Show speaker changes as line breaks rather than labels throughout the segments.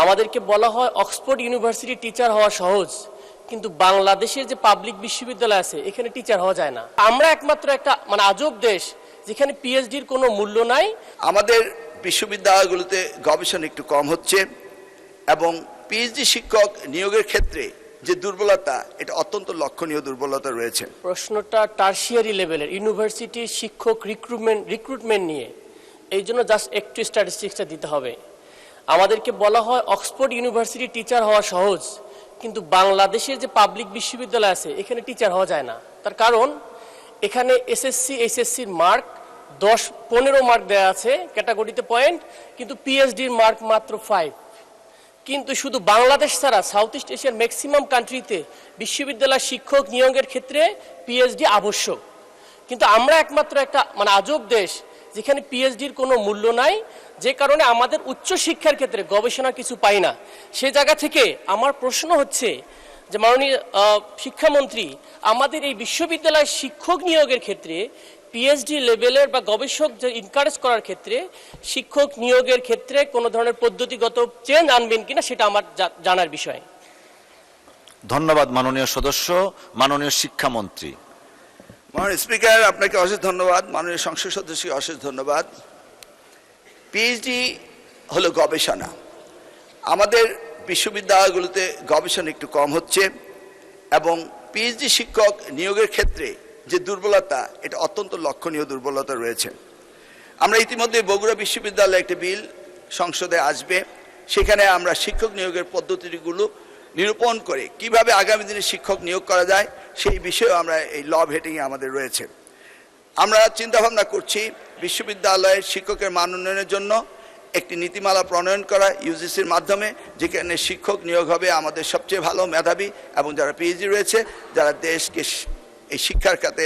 আমাদেরকে বলা হয় অক্সফোর্ড ইউনিভার্সিটি টিচার হওয়া সহজ, কিন্তু বাংলাদেশের যে পাবলিক বিশ্ববিদ্যালয় আছে এখানে টিচার হওয়া যায় না। আমরা একমাত্র একটা আজব দেশ যেখানে পিএইচডির কোনো মূল্য নাই।
আমাদের বিশ্ববিদ্যালয়গুলোতে গবেষণা একটু কম হচ্ছে এবং পিএইচডি শিক্ষক নিয়োগের ক্ষেত্রে যে দুর্বলতা, এটা অত্যন্ত লক্ষণীয় দুর্বলতা রয়েছে।
প্রশ্নটা টারশিয়ারি লেভেলের ইউনিভার্সিটির শিক্ষক রিক্রুটমেন্ট নিয়ে, এই জন্য জাস্ট একটু স্ট্যাটিস্টিক্সটা দিতে হবে। আমাদেরকে বলা হয় অক্সফোর্ড ইউনিভার্সিটি টিচার হওয়া সহজ, কিন্তু বাংলাদেশের যে পাবলিক বিশ্ববিদ্যালয় আছে এখানে টিচার হওয়া যায় না। তার কারণ এখানে এসএসসি এইচএসসির মার্ক 10-15 মার্ক দেওয়া আছে ক্যাটাগরিতে পয়েন্ট, কিন্তু পিএইচডির মার্ক মাত্র 5। কিন্তু শুধু বাংলাদেশ ছাড়া সাউথ ইস্ট এশিয়ার ম্যাক্সিমাম কান্ট্রিতে বিশ্ববিদ্যালয় শিক্ষক নিয়োগের ক্ষেত্রে পিএইচডি আবশ্যক, কিন্তু আমরা একমাত্র একটা আজব দেশ যেখানে পিএইচডির কোনো মূল্য নাই, যে কারণে আমাদের উচ্চ শিক্ষার ক্ষেত্রে গবেষণা কিছু পাই না। সে জায়গা থেকে আমার প্রশ্ন হচ্ছে যে মাননীয় শিক্ষামন্ত্রী, আমাদের এই বিশ্ববিদ্যালয়ের শিক্ষক নিয়োগের ক্ষেত্রে পিএইচডি লেভেলের বা গবেষক যে এনকারেজ করার ক্ষেত্রে শিক্ষক নিয়োগের ক্ষেত্রে কোনো ধরনের পদ্ধতিগত চেঞ্জ আনবেন কিনা, সেটা আমার জানার বিষয়।
ধন্যবাদ মাননীয় সদস্য। মাননীয় শিক্ষামন্ত্রী।
মাননীয় স্পিকার, আপনাকে অশেষ ধন্যবাদ। মাননীয় সংসদ সদস্যকে অশেষ ধন্যবাদ। পিএইচডি হলো গবেষণা। আমাদের বিশ্ববিদ্যালয়গুলোতে গবেষণা একটু কম হচ্ছে এবং পিএইচডি শিক্ষক নিয়োগের ক্ষেত্রে যে দুর্বলতা, এটা অত্যন্ত লক্ষণীয় দুর্বলতা রয়েছে। আমরা ইতিমধ্যে বগুড়া বিশ্ববিদ্যালয়ে একটি বিল সংসদে আসবে, সেখানে আমরা শিক্ষক নিয়োগের পদ্ধতিগুলো নিরূপণ করে কিভাবে আগামী দিনে শিক্ষক নিয়োগ করা যায় সেই বিষয়ে আমরা এই ল হেডিংয়ে আমাদের রয়েছে। আমরা চিন্তাভাবনা করছি বিশ্ববিদ্যালয়ের শিক্ষকের মান উন্নয়নের জন্য একটি নীতিমালা প্রণয়ন করা ইউজিসির মাধ্যমে, যেখানে শিক্ষক নিয়োগ হবে আমাদের সবচেয়ে ভালো মেধাবী এবং যারা পিএইচডি রয়েছে, যারা দেশকে এই শিক্ষার খাতে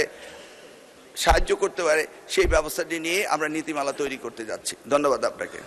সাহায্য করতে পারে, সেই ব্যবস্থাটি নিয়ে আমরা নীতিমালা তৈরি করতে যাচ্ছি। ধন্যবাদ আপনাকে।